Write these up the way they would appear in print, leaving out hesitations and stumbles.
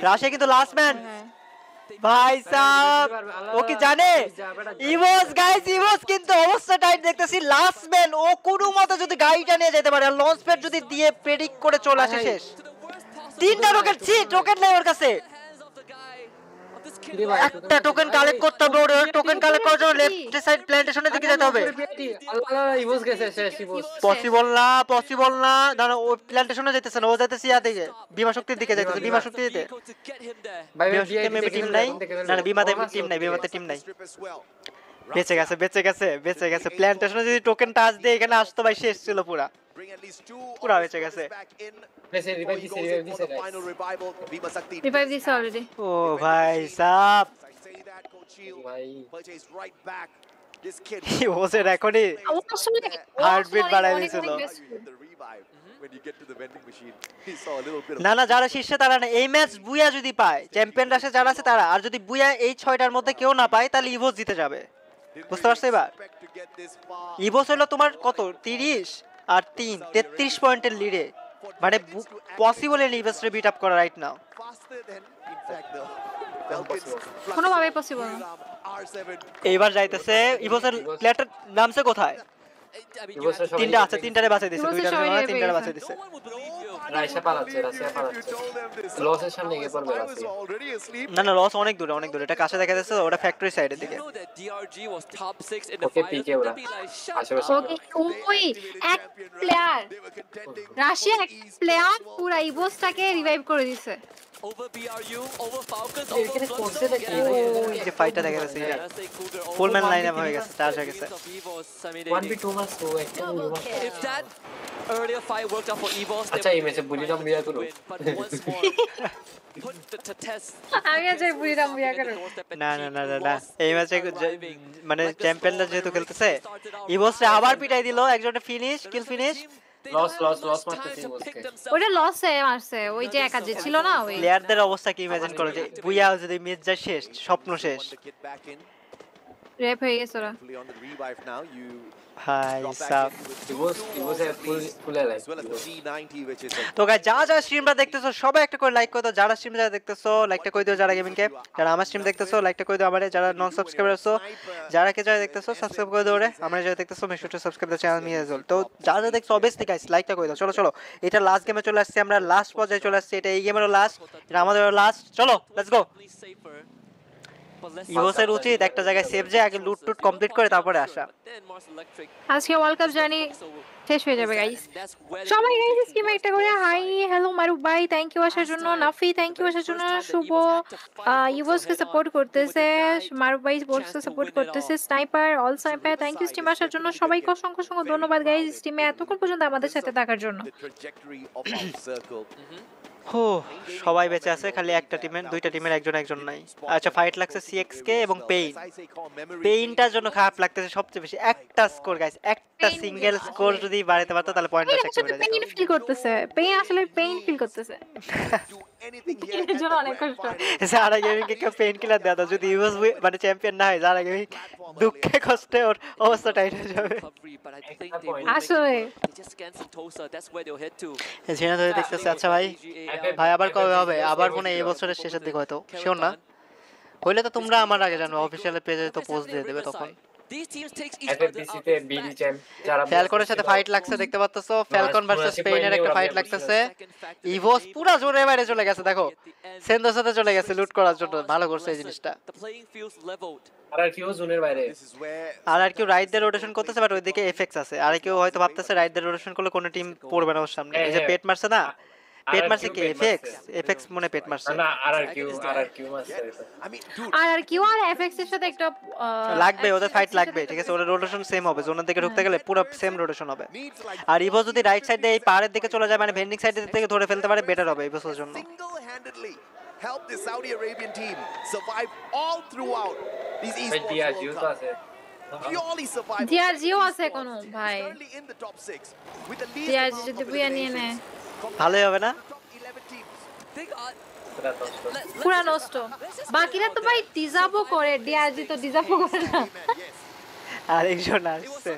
Russia কিন্তু last man ভাই সাহেব ও কি জানে ইভোস গাইস ইভোস কিন্তু অবস্থা টাইট দেখতেছি লাস্ট ম্যান ও কোনো মতে যদি গাড়িটা নিয়ে যেতে পারে আর লঞ্চ প্যাড যদি দিয়ে প্রেডিক্ট করে চলে আসে শেষ তিনটা রকেট টোকেন নেই ওর কাছে একটা টোকেন কালেক্ট করতে হবে ওর টোকেন কালেক্ট করার জন্য লেফট সাইড প্ল্যান্টেশনের দিকে যেতে হবে আল্লাহ ইভোস গেছে শেষ ইভোস পসিবল না দাঁড়া ও প্ল্যান্টেশনে যেতেছে না ও যাইতেছে ইয়া দিকে বিমা শক্তির দিকে যাইতেছে বিমা শক্তি দিতে ভাই বিমা টিম নাই না বিমাতে বিমাতে টিম নাই বেঁচে গেছে প্ল্যান্টেশনে যদি টোকেন টাচ দিয়ে এখানে আসতো ভাই শেষ ছিল পুরা বেঁচে গেছে রিভাইভ দিছে অলরেডি ও ভাই সাব ও সে এখনই হার্টবিট বাড়াই দিয়েছিল না যারা শীর্ষে তারা না এই ম্যাচ বুয়া যদি পায় চ্যাম্পিয়ন রাশে যারা আছে তারা আর যদি বুয়া এই 6টার মধ্যে কেউ না পায় তাহলে ইভোস জিতে যাবে বুঝতে পারছো এবার ইভোস হলো তোমার কত 30 আর 33 পয়েন্টের লিডে মানে পসিবল এই ইভোসকে বিট আপ করা রাইট নাও কোনোভাবে পসিবল না এইবার যাইতেছে ইভোসের প্লেয়ারটার নামছে কোথায় তিনটারে বাঁচাই দিছে তিনটারে বাঁচাই দিছে রাশিয়া পালাচ্ছে লসের সামনে গিয়ে পড়বে রাশিয়া না লস অনেক দূরে এটা কাছে দেখা যাচ্ছে ওটা ফ্যাক্টরি সাইডের দিকে ওকে পিকে ওরা আশেপাশে ওকে ওই এক প্লেয়ার রাশিয়া এক প্লেয়ার পুরো ইভোসটাকে রিভাইভ করে দিয়েছে over BRU over Falcons এখানে করছে নাকি এই যে ফাইটটা দেখা যাচ্ছে ফুল ম্যান লাইন আপ হয়ে গেছে চার্জ হয়ে গেছে 1v2 মাস তো একটা if that earlier fight worked out for EVOS আচ্ছা এই ম্যাচে বুলিরাম বিয়া করো but once more put to test আগে যাই বুলিরাম বিয়া করো না এই ম্যাচে মানে চ্যাম্পিয়নরা যেহেতু খেলতেছে ইভোসে আবার পিটাই দিল একজনের কিল ফিনিশ লস মারতেছে ইভোসকে ওটা লসে মারছে ওই যে একা যে ছিল না ওই প্লেয়ারদের অবস্থা কি ইমাজিন করো যে বুয়া যদি ম্যাচ যায় শেষ স্বপ্ন শেষ রেপ হয়ে গেছে ওরা হাই সাব ইভোস ফুল লাইক তো গাইস যারা স্ট্রিমটা দেখতেছো সবাই একটা করে লাইক করে দাও যারা স্ট্রিম দেখতেছো লাইকটা করে দিও যারা গেমিং কে যারা আমার স্ট্রিম দেখতেছো লাইকটা করে দিও আমারে যারা নন সাবস্ক্রাইবার আছো যারা দেখতেছো সাবস্ক্রাইব করে দাও রে আমরা যারা দেখতেছো make sure to subscribe the channel me as well তো যারা দেখছো অবভিয়াসলি গাইস লাইকটা করে দাও চলো এটা লাস্ট গেমে চলে আসছে আমরা লাস্ট পর্যায়ে চলে আসছে এটা এই গেমেরও লাস্ট এটা আমাদেরও লাস্ট চলো লেটস গো ইভোসের উচিত একটা জায়গায় সেভ যায় আগে লুট কমপ্লিট করে তারপরে আসা আজকে ওয়ার্ল্ড কাপ জার্নি শেষ হয়ে যাবে গাইস সবাই গাইস স্কিমে একটা করে হাই হ্যালো মারুফ ভাই থ্যাংক ইউ আসার জন্য নাফি থ্যাংক ইউ আসার জন্য শুভ ইভোসকে সাপোর্ট করতেছে মারুফ ভাই স্পোর্টসকে সাপোর্ট করতেছে sniper all sniper thank you stream আসার জন্য সবাইকে অসংখ্য ধন্যবাদ গাইস স্টিমে এতক্ষণ পর্যন্ত আমাদের সাথে থাকার জন্য হো সবাই বেঁচে আছে খালি একটা টিমের দুইটা টিমের একজন নাই আচ্ছা ফাইট লাগছে সিএক্সকে এবং পেইনটার জন্য খারাপ লাগতেছে সবচেয়ে বেশি একটা স্কোর গাইস একটা সিঙ্গেল স্কোর যদি বাড়াতে পারতো তাহলে পয়েন্ট ম্যাচ একটা বেড়ে যেত পেইন ফিল করতেছে পেইন ফিল করতেছে এর জন্য অনেক কষ্ট যারা গেমিং কে পেইন কিলার দেয়া যদি ইউএস মানে চ্যাম্পিয়ন না হয় যারা গেমিং দুঃখে কষ্টে ওর অবস্থা টাইট হয়ে যাবে আসলে জেনা ধরে দেখতেছে আচ্ছা ভাই আবার কবে হবে আবার মনে এই বছরের শেষের দিকে হয়তো শিওর না হইলে তো তোমরা আমার আগে জানো অফিশিয়াল পেজে তো পোস্ট দিয়ে দেবে তখন এফএফসিতে বিডি চ্যাম্প যারা ফ্যালকনের সাথে ফাইট লাগছে দেখতে পাচ্ছছো ফ্যালকন ভার্সেস স্পেনের একটা ফাইট লাগতেছে ইভোস পুরো জোরে বাইরে চলে গেছে দেখো সেন্ডোর সাথে চলে গেছে লুট করার জন্য ভালো করছে এই জিনিসটা আর কিউ জোনের বাইরে আর কিউ রাইট দিয়ে রোটেশন করতেছে বাট ওইদিকে এফএক্স আছে আর কিউ হয়তো ভাবতেছে রাইট দিয়ে রোটেশন করলে কোনো টিম পড়বে না ওর সামনে এই যে পেট মারছে না পেট মারছে কি এফএক্স মনে পেট মারছে না আর কিউ মারছে আর কিউ আর এফএক্স এর সাথে একটা লাগবে ওদের ফাইট লাগবে ঠিক আছে ওদের রোটেশন সেম হবে জোনের দিকে ঢুকতে গেলে পুরো সেম রোটেশন হবে আর ইভো যদি রাইট সাইড দিয়ে এই পাহাড়ের দিকে চলে যায় মানে ভেন্ডিং সাইড থেকে ধরে ফেলতে পারে বেটার হবে ইভোর জন্য help the Saudi Arabian team survive all throughout these esports World Cup. Purely survive. DRGও আছে কোনো ভাই in the top 6 with the lead DRG যদি বুয়া নিয়ে নেয় ভালোই হবে না পুরা নষ্ট বাকিরা তো ভাই ডিজার্ভও করে ডিআরজি তো ডিজার্ভও করে না আরেকজন আসছে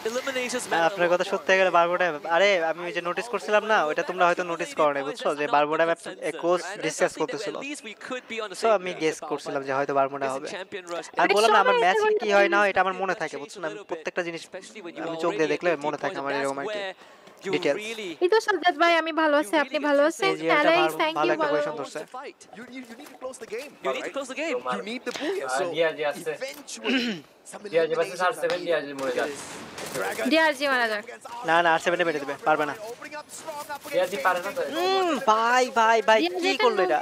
Eliminations matter আপনার a কথা lot সত্যি হয়ে গেলে বারবোটা আরে আমি ওই যে নোটিস করছিলাম না ওটা তোমরা হয়তো নোটিস করো নাই বুঝছো যে বারবোটা ম্যাপ কোচ ডিসকাস করতেছিল সো আমি গেস করছিলাম যে হয়তো বারবোটা হবে আমি বললাম না আমার ম্যাচ কি হয় না হয় এটা আমার মনে থাকে বুঝছো না আমি প্রত্যেকটা জিনিস আমি চোখ দিয়ে দেখলে মনে থাকে আমার এরকম আর কি ডিটেইলস এই তো সাজ্জাদ ভাই আমি ভালো আছি আপনি ভালো আছেন এই যে এটা অ্যালেক্স থ্যাংক ভালো ইউ একটা ভালো কোয়েশ্চন ধরছে You need to close the game. You need to close the game. You need the booyah. So Dia আছে eventually, some দিয়া যে eliminations বাসে are 7 দিয়া needed. যে মরে যায় Dragon ডিআরজি মারা যাক না না আর 7 মেরে দিবে পারবে না opening up strong up দিয়া against যে পারে না তো ভাই ভাই ভাই কি করলো এটা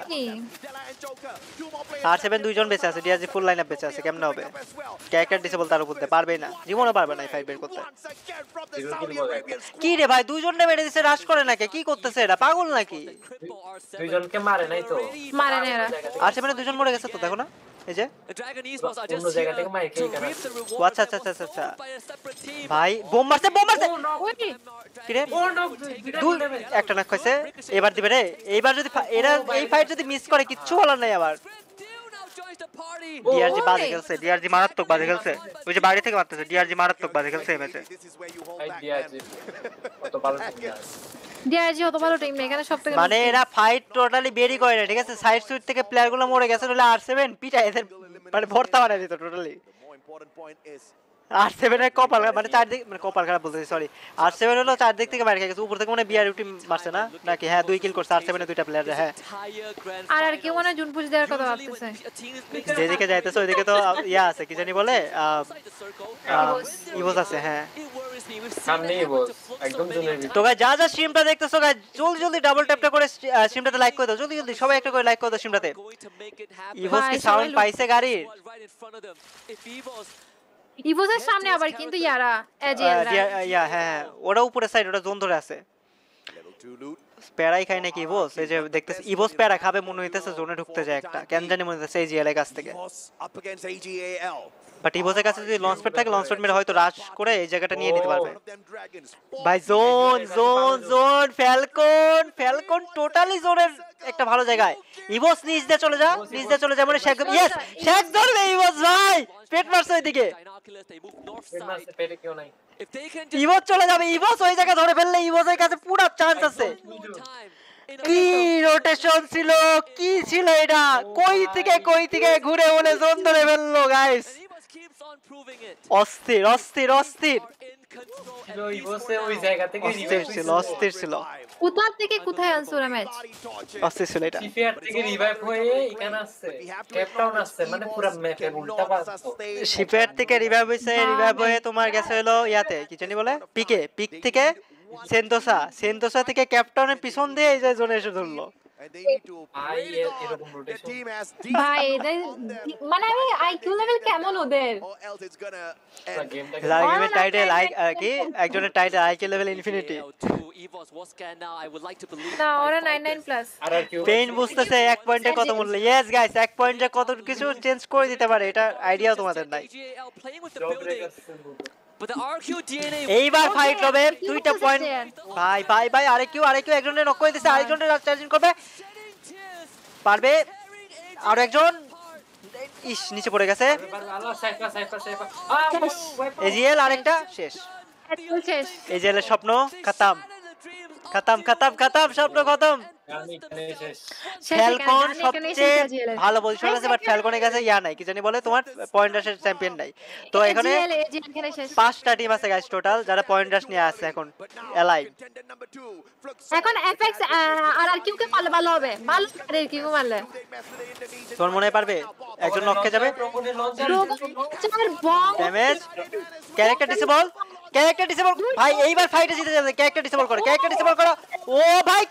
Della and Joker. Two more players. আর 7 দুইজন বেঁচে আছে ডিআরজি ফুল লাইন আপ বেঁচে আছে কেমনে হবে Up as well. Character disable তার উপর পারবেই না জীবনও পারবে না এই ফাইট বের করতে Once again from the Zero Saudi kill Arabian squad. কি রে ভাই দুইজনে মেরে দিছে রাশ করে নাকি কি করতেছে এটা পাগল নাকি দুইজনকে মারে নাই তো মারে না এরা আর 7 দুইজন মরে গেছে তো দেখো না এই যে The Dragon Esports are অন্য just জায়গা here থেকে মাইর to খেয়ে reap the ও rewards আচ্ছা that আচ্ছা was আচ্ছা আচ্ছা owned by a separate team. ভাই বোম মারছে ওই কি রে দুই একটা নাক খাইছে এবার দিবে রে এইবার যদি এরা এই ফাইট যদি মিস করে কিচ্ছু বলার নাই আবার Fredil now joins the party. DRG ওই। বাজে খেলছে ডিআরজি মারাত্মক বাজে খেলছে ওই যে বাইরে থেকে মারতেছে ডিআরজি মারাত্মক বাজে খেলছে এই ম্যাচে This is where you hold fight back, দিয়া man. যে কত ভালো টিম ডিআরজি অত ভালো টিম এখানে সব থেকে মানে এরা ফাইট টোটালি বেরি করে না ঠিক আছে সাইড সুইট থেকে প্লেয়ার গুলো মরে গেছে হলে আর 7 পিটা এদের মানে ভর্তা বানাই দিত totally The more important point is আর 7 এর কপাল মানে চারদিক মানে কপাল খারাপ বলতেছি সরি আর 7 হলো চারদিক থেকে মার খেয়ে গেছে উপর থেকে মনে বিআর টিম মারছে না নাকি হ্যাঁ দুই কিল করছে আর 7 এর দুইটা প্লেয়ার হ্যাঁ Entire grand আর আর কেউ finals. মনে হয় জুন পুশ দেওয়ার কথা Usually ভাবতেছে when a team is mixed যেদিকে যাইতেছে ওইদিকে তো ইয়া আছে কি জানি বলে outside the circle, ইভোস আছে হ্যাঁ it worries me. We've seen সামনে that happen ইভোস, to so একদম many জুনের of ভিতর। তো গাইস যা যা স্ট্রিমটা দেখতেছো গাইস জলদি জলদি ডাবল ট্যাপটা করে স্ট্রিমটাতে লাইক করে দাও জলদি জলদি সবাই একটা করে লাইক করে দাও স্ট্রিমটাতে going to make it happen. ইভোস কি ভাই, সাউন্ড সবাই পাইছে গাড়ির Right in front of them. If Evos ইভোসের সামনে আবার কিন্তু ইয়ারা এজিএল ইয়া হ্যাঁ ওটা উপরে সাইড ওটা জোন ধরে আছে level 2 loot. প্যারাই খায় নাকি ইভোস এই যে দেখতেছে ইভোস প্যারা খাবে মনে হইতেছে জোনে ঢুকতে যায় একটা কেন জানি মনে হইতেছে এই জিএল এর কাছ থেকে Boss up against AGAL. But ইভোসের কাছে যদি লঞ্চ প্যাড থাকে লঞ্চ প্যাড মেরে হয়তো রাশ করে এই জায়গাটা নিয়ে নিতে পারবে One of them dragons. ভাই zone zone zone Falcon Falcon totally জোনের একটা ভালো জায়গায় ইভোস নিচ দিয়ে চলে যা নিচ দিয়ে চলে যা মানে শেখ ইয়েস শেখ ধরবে ইভোস ভাই পেট মারছে ওইদিকে Binoculars, they move north pet side. মারছে পেটে কেউ নাই If they can just ইভোস চলে যাবে ইভোস ওই জায়গা ধরে ফেললে ইভোসের কাছে পুরো চান্স আছে one time in a কি রোটেশন ছিল কি ছিল এটা কই থেকে ঘুরে বলে জোন ধরে ফেললো guys and Evos keeps on proving it. অস্থির অস্থির অস্থির Are in control ছিল and ইভোসে ওই জায়গা থেকে অস্থির ছিল অস্থির ছিল কোথা থেকে কোথায় আনছো রে ম্যাচ Body torches. অস্থির ছিল এটা সিফিয়ার থেকে রিভাইভ হয়ে এখানে আসছে ক্যাপটাউন আসছে মানে পুরো ম্যাপের উল্টা পাল্টা শিপের থেকে রিভাইভ হইছে রিভাইভ হয়ে তোমার গেছে হলো ইয়াতে কি জানি বলে পিক থেকে সেন্তোসা থেকে ক্যাপটাউনের পিছন দিয়ে এই যে জোনে এসে ধরলো And they need to ভাই pray to এরকম God the rotation team has ভাই decent এদের on them, মানে আমি আইকিউ লেভেল কেমন ওদের or else it's gonna পুরো end. গেমটা লাইভের টাইটেল কি একজনের টাইটেল আইকে level infinity to Evos was scanned now. I would like to believe না by ওরা Falcons. 99 প্লাস আর আর কেউ পেইন বুঝতেছে এক পয়েন্টে কত মূল্য ইয়েস গাইস এক পয়েন্টে কত কিছু চেঞ্জ করে দিতে পারে এটা আইডিয়াও তোমাদের নাই AGAL playing with the job building, রেগার but the RQ DNA এইবার Okay, ফাইট হবে কি দুইটা বলতেছে পয়েন্ট সে? ভাই আরেকেউ একজনের নক করে দিছে আরেকজনের চার্জিং করবে shedding tears, পারবে tearing আর একজন apart. ইস নিচে পড়ে গেছে আল্লাহ সাইফা এজিএল আরেকটা শেষ একদম শেষ এজিএল এর স্বপ্ন খতম Shattered the dreams of খতম স্বপ্ন খতম আমি এখানে শেষ শেষ ফ্যালকন এখানে সবচেয়ে শেষ এজিএল ভালো পজিশন আছে বাট ফ্যালকনের কাছে ইয়া নাই কি জানি বলে তোমার পয়েন্ট রাশের চ্যাম্পিয়ন নাই তো এখানে এজিএল এখানে শেষ 5টা টিম আছে গাইস টোটাল যারা পয়েন্ট রাশ নিয়ে আছে এখন এলাইভ Contender number 2, Flux. এখন এফএক্স আর আর কিউ কে পারলে ভালো হবে ভালো করে কিউ মারলে They mess with the Indonesian. তোর মনে হয় পারবে একজন নককে যাবে প্রোপনের লঞ্চার চার বম ড্যামেজ ক্যারেক্টার ডিসেবল ভাই এইবার ফাইটে জিতে যাবে ক্যারেক্টার ডিসেবল করো ও ভাই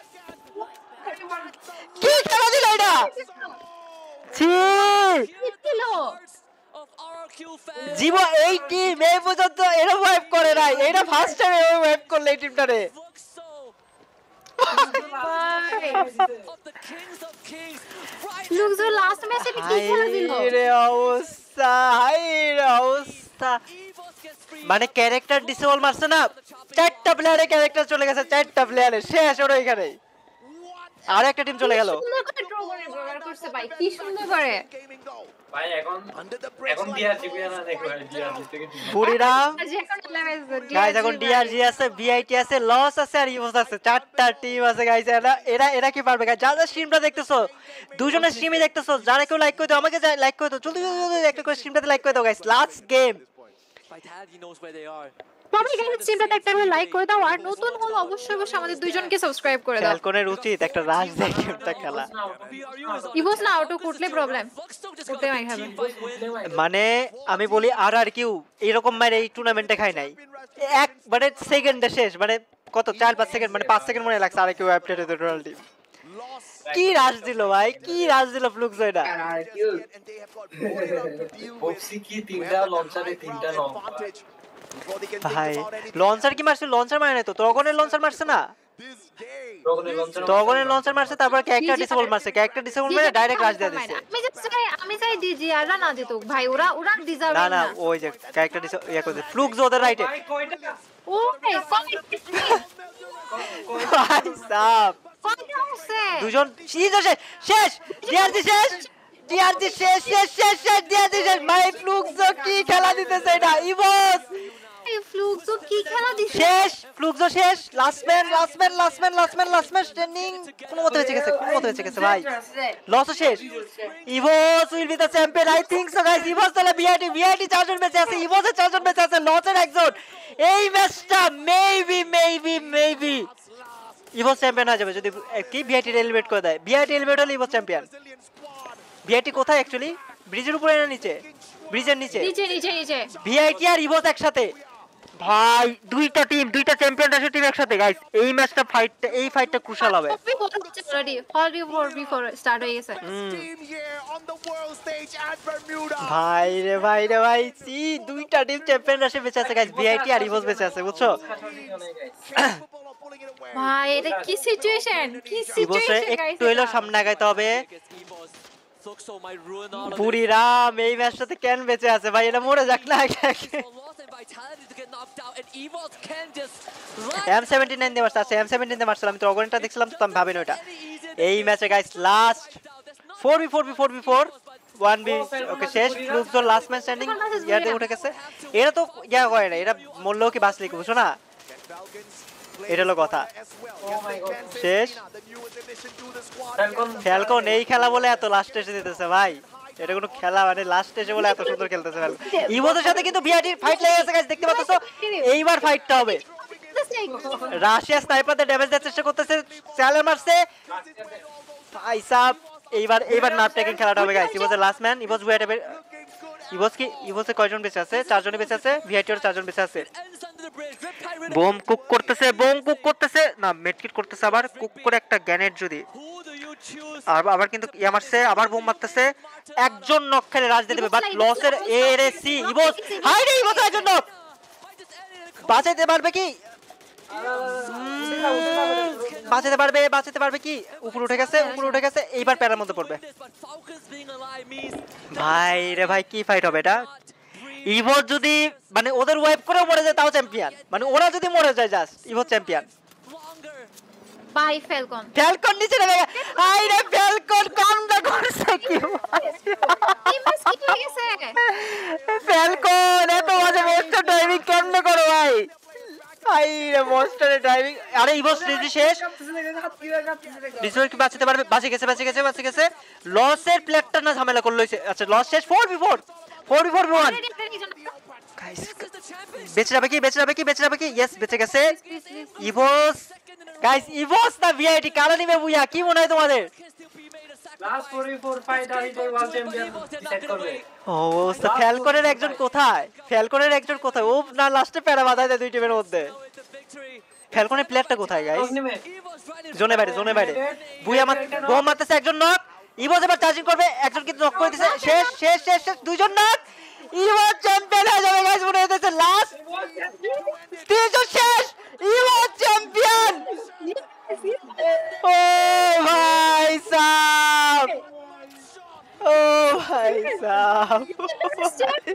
কি খেলা দিল এটা ছি ছিল of RQ fans. জীব এই টিম এই পর্যন্ত এরকম ওয়েব করে নাই এটা ফার্স্ট টাইম এরকম ওয়েব করলে এই টিমটারে Looks so ভাই of the kings of kings. Right লুকজো লাস্ট ম্যাচে কি খেলা দিল হাই রে অবস্থা Evos gets free. মানে ক্যারেক্টার ডিসেবল মারছে না চারটা প্লেয়ারে ক্যারেক্টার চলে গেছে চারটা প্লেয়ারে শেষ ওর এখানে আর একটা টিম চলে গেল। সুন্দর করে ড্রাগনের ব্যবহার করছে ভাই, কি সুন্দর করে। ভাই এখন ডিআরজি না দেখো ডিআরজি থেকে বুড়িরাম যে এখন লেভেল গাইস, এখন ডিআরজি আছে, ভিআইটি আছে, লস আছে আর ইভোস আছে, চারটা টিম আছে গাইস। এরা কি পারবে গাইস? যারা স্ট্রিমটা দেখতেছো, দুজনের স্ট্রিমই দেখতেছো, যারা কেউ লাইক করে দাও, আমাকে লাইক করে দাও, জলদি জলদি একটা করে স্ট্রিমটাতে লাইক করে দাও guys. Last game. Vitality knows where they are. সবাই গাইস স্ট্রিমটাতে একটা করে লাইক করে দাও, আর নতুন হলো অবশ্যই অবশ্যই আমাদের দুইজনকে সাবস্ক্রাইব করে দাও। ফ্যালকনের উচিত একটা রাশ দিয়ে গেমটা খেলা। ইভোস না আউটো করলে প্রবলেম, করতে মাই খাবে। মানে আমি বলি আর কিউ এরকম মার এই টুর্নামেন্টে খাই নাই, এক মানে সেকেন্ডে শেষ, মানে কত 4-5 সেকেন্ড, মানে 5 সেকেন্ড মনে লাগছে আর কিউ আপডেটেড টোটাল টিম। কি রাশ দিল ভাই, কি রাশ দিল ফ্লুক্স এটা। বক্সি কি তিনটা লঞ্চারে তিনটা নক ভাই লঞ্চার কি মারছে? লঞ্চার মারে নাই তো, ড্রাগনের লঞ্চার মারছে না, ড্রাগনের লঞ্চার মারছে, তারপর ক্যারেক্টার ডিসেবল মারছে, ক্যারেক্টার ডিসেবল মেরে ডাইরেক্ট রাশ দিয়ে দিছে। আমি চাই ডিজি আর না জিতুক ভাই, ওরা ডিজার্ভ না না। না ওই যে ক্যারেক্টার ডিসেবল ইয়া করে ফ্লুক্স ওদের রাইটে। ও ভাই সাব কয়টা আছে? দুজন শেষ শেষ ডিআরজি শেষ, ডিআরজি শেষ শেষ শেষ শেষ ডিআরজি শেষ। ভাই ফ্লুক্স কি খেলা দিতেছে এটা, ইভোস এই ফ্লুক্স কি খেলা দিছে? শেষ, ফ্লুক্স শেষ, লাস্ট ম্যান স্ট্যান্ডিং, কোনো মতে বেঁচে গেছে, কোনো মতে বেঁচে গেছে ভাই। লস শেষ, ইভোস will be the champion I think so guys. ইভোস তাহলে ভিআইটি চারজন বেঁচে আছে, ইভোসের চারজন বেঁচে আছে, লসের একজন। এই ম্যাচটা মেবি ইভোস চ্যাম্পিয়ন হয়ে যাবে যদি কি ভিআইটি এলিমিনেট করে দেয়। ভিআইটি এলিমিনেট হলে ইভোস চ্যাম্পিয়ন। ভিআইটি কোথায় অ্যাকচুয়ালি? ব্রিজের উপরে না নিচে? ব্রিজের নিচে। নিচে ভিআইটি আর ইভোস একসাথে ভাই, দুইটা টিম, দুইটা চ্যাম্পিয়ন রাশিয়ার টিম একসাথে গাইস। এই ম্যাচটা এই ফাইটটা ক্রুশাল হবে। বিফোর স্টার্ট হয়ে গেছে। ভাই রে ভাই সি দুইটা টিম চ্যাম্পিয়ন রাশিয়া বেঁচে আছে গাইস, ভিআইটি আর ইভোস বেঁচে আছে, বুঝছো? ভাই এটা কি সিচুয়েশন, কি ইভোসে সিচুয়েশন গাইস। একটু হলো সামনে আগাইতে হবে। Fluxo might ruin all of this. বুড়িরাম এই ম্যাচটাতে কেন বেঁচে আছে ভাই? এটা মরে যাক না আগে আগে। For loss and Vitality to get knocked out, and Evos can just run. M79 দিয়ে মারছে, আছে M79 দিয়ে মারছিল, আমি তো অগণিতটা দেখছিলাম তো আমি ভাবিনি ওটা। এই ম্যাচে গাইস লাস্ট 4v4 1v ওকে শেষ। ফ্লুক্স লাস্ট ম্যাচ স্ট্যান্ডিং ইয়াতে উঠে গেছে। এরা তো ইয়া করে না, এরা মরলেও কি বাঁচলে কি, বুঝছো না? এটা হলো কথা। শেষ ফ্যালকন এই খেলা বলে এত লাস্ট এসে দিতেছে ভাই, এটা কোনো খেলা মানে লাস্ট এসে বলে এত সুন্দর খেলতেছে ফ্যালকন। ইভোসের সাথে কিন্তু ভিআইটির ফাইট লেগে গেছে গাইস, দেখতে পাচ্ছো? এইবার ফাইটটা হবে। রাশিয়া স্নাইপারদের ড্যামেজ দেওয়ার চেষ্টা করতেছে, চালে মারছে ভাই সাব। এইবার নার্ভ টেকিং খেলাটা হবে গাইস। ইভোসের লাস্ট ম্যান, ইভোসের কয়জন বেঁচে আছে? 4 জনই বেঁচে আছে, ভিআইটির 4 জন বেঁচে আছে। বোম কুক করতেছে না, মেডকিট করতেছে, আবার কুক করে একটা গ্যানেট যদি, আর আবার কিন্তু ইয়া মারছে, আবার বোম মারতেছে। একজন নক খেলে রাজ দিয়ে দেবে, বাট লসের এরএসি ইভোস হাই রে, ইভোস একজন নক বাঁচাইতে পারবে কি? বাঁচাতে পারবে কি? উপরে উঠে গেছে, এইবার প্যারার মধ্যে পড়বে ভাই রে ভাই। কি ফাইট হবে এটা? ইভোস যদি মানে ওদের ওয়াইপ করে মরে যায় তাও চ্যাম্পিয়ন, মানে ওরা যদি মরে যায় just Evos champion. Bye Falcon নিচে নেমে গেছে, হাই রে ফ্যালকন কামটা করছে কি? ফ্যালকন এত বাজে মনস্টার ড্রাইভিং কেমনে করো ভাই? হাই রে মনস্টারের ড্রাইভিং। আরে ইভোস রেডি শেষ, ডিসপ্লে কি বাঁচাতে পারবে? বাঁচে গেছে। লসের প্লেটটা না ঝামেলা করলো। আচ্ছা লস শেষ, 4v1 গাইস। বেঁচে যাবে কি? ইয়েস বেঁচে গেছে ইভোস গাইস। ইভোস না ভিআইটি কারা নিবে বুইয়া, কি মনে হয় তোমাদের? লাস্ট 44 ফাইট আর এটাই ওয়ার্ল্ড চ্যাম্পিয়ন ডিসাইড করবে। ও ফ্যালকনের একজন কোথায়? ও না লাস্টে প্যারা বাঁধায় দেয় দুই টিমের মধ্যে। ফ্যালকনের প্লেয়ারটা কোথায় গাইস? জোনে বাইরে বুইয়া বোম মারতেছে, একজন নক। ইভোস এবার চার্জিং করবে, একজন কিন্তু নক করে দিয়েছে। শেষ দুইজন নক। ইভোস চ্যাম্পিয়ন হয়ে যাবে গাইস, মনে হইতেছে লাস্ট 3 জন শেষ, ইভোস চ্যাম্পিয়ন। ও ভাই সাব